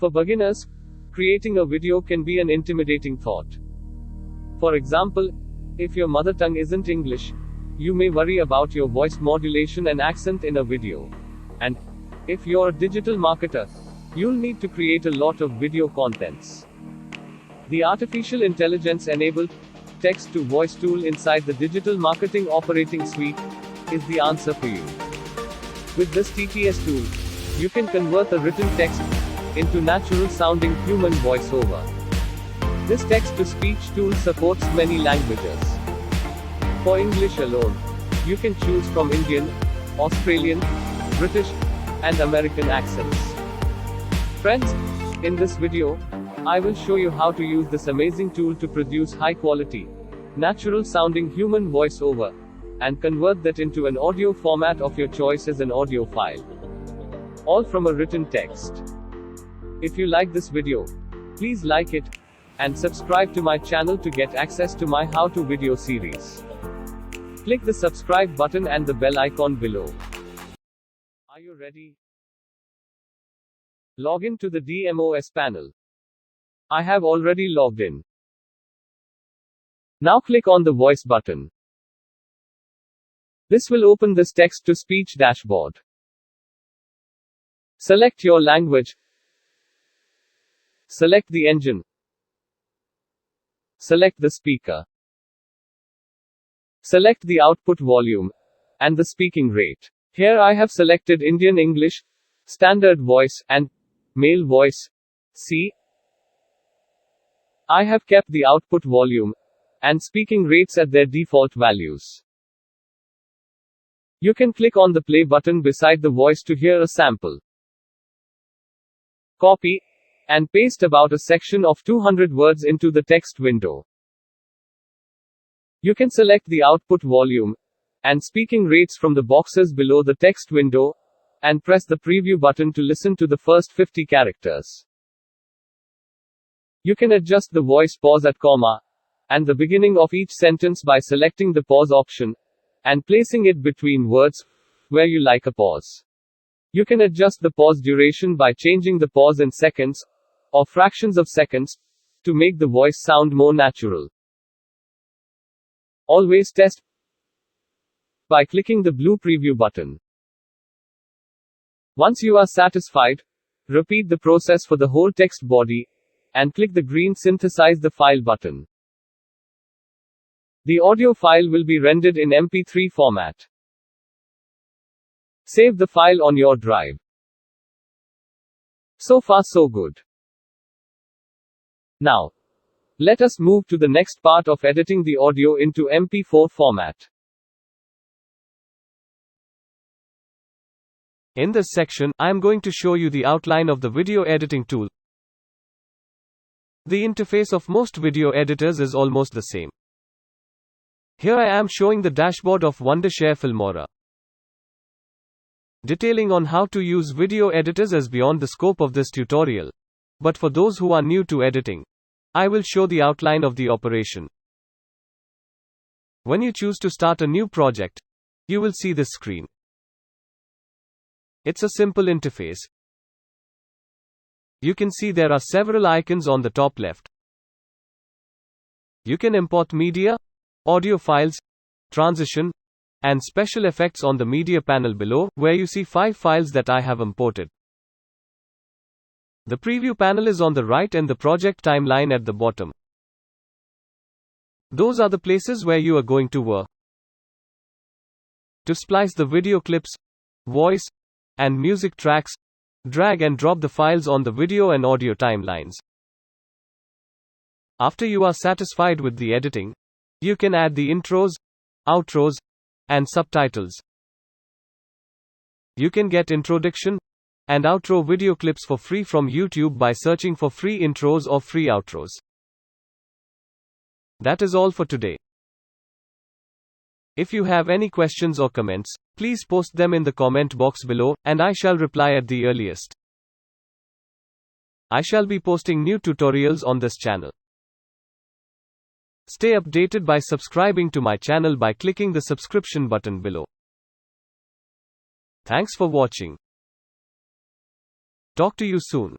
For beginners, creating a video can be an intimidating thought. For example, if your mother tongue isn't English, you may worry about your voice modulation and accent in a video. And if you're a digital marketer, you'll need to create a lot of video contents. The artificial intelligence enabled text to voice tool inside the Digital Marketing Operating Suite is the answer for you. With this TTS tool, you can convert the written text into natural sounding human voiceover. This text to speech tool supports many languages. For English alone, you can choose from Indian, Australian, British, and American accents. Friends, in this video, I will show you how to use this amazing tool to produce high quality, natural sounding human voiceover, and convert that into an audio format of your choice as an audio file. All from a written text. If you like this video, please like it, and subscribe to my channel to get access to my how-to video series. Click the subscribe button and the bell icon below. Are you ready? Log in to the DMOS panel. I have already logged in. Now click on the voice button. This will open this text-to-speech dashboard. Select your language. Select the engine. Select the speaker. Select the output volume and the speaking rate. Here I have selected Indian English, Standard Voice, and Male Voice. See? I have kept the output volume and speaking rates at their default values. You can click on the play button beside the voice to hear a sample. Copy and paste about a section of 200 words into the text window. You can select the output volume and speaking rates from the boxes below the text window, and press the preview button to listen to the first 50 characters. You can adjust the voice pause at comma and the beginning of each sentence by selecting the pause option and placing it between words where you like a pause. You can adjust the pause duration by changing the pause in seconds or fractions of seconds to make the voice sound more natural. Always test by clicking the blue preview button. Once you are satisfied, repeat the process for the whole text body and click the green Synthesize the File button. The audio file will be rendered in MP3 format. Save the file on your drive. So far so good. Now, let us move to the next part of editing the audio into MP4 format. In this section, I am going to show you the outline of the video editing tool. The interface of most video editors is almost the same. Here I am showing the dashboard of Wondershare Filmora. Detailing on how to use video editors is beyond the scope of this tutorial. But for those who are new to editing, I will show the outline of the operation. When you choose to start a new project, you will see this screen. It's a simple interface. You can see there are several icons on the top left. You can import media, audio files, transition, and special effects on the media panel below, where you see 5 files that I have imported. The preview panel is on the right and the project timeline at the bottom. Those are the places where you are going to work. To splice the video clips, voice, and music tracks, drag and drop the files on the video and audio timelines. After you are satisfied with the editing, you can add the intros, outros, and subtitles. You can get introduction and outro video clips for free from YouTube by searching for free intros or free outros. That is all for today. If you have any questions or comments, please post them in the comment box below, and I shall reply at the earliest. I shall be posting new tutorials on this channel. Stay updated by subscribing to my channel by clicking the subscription button below. Thanks for watching. Talk to you soon.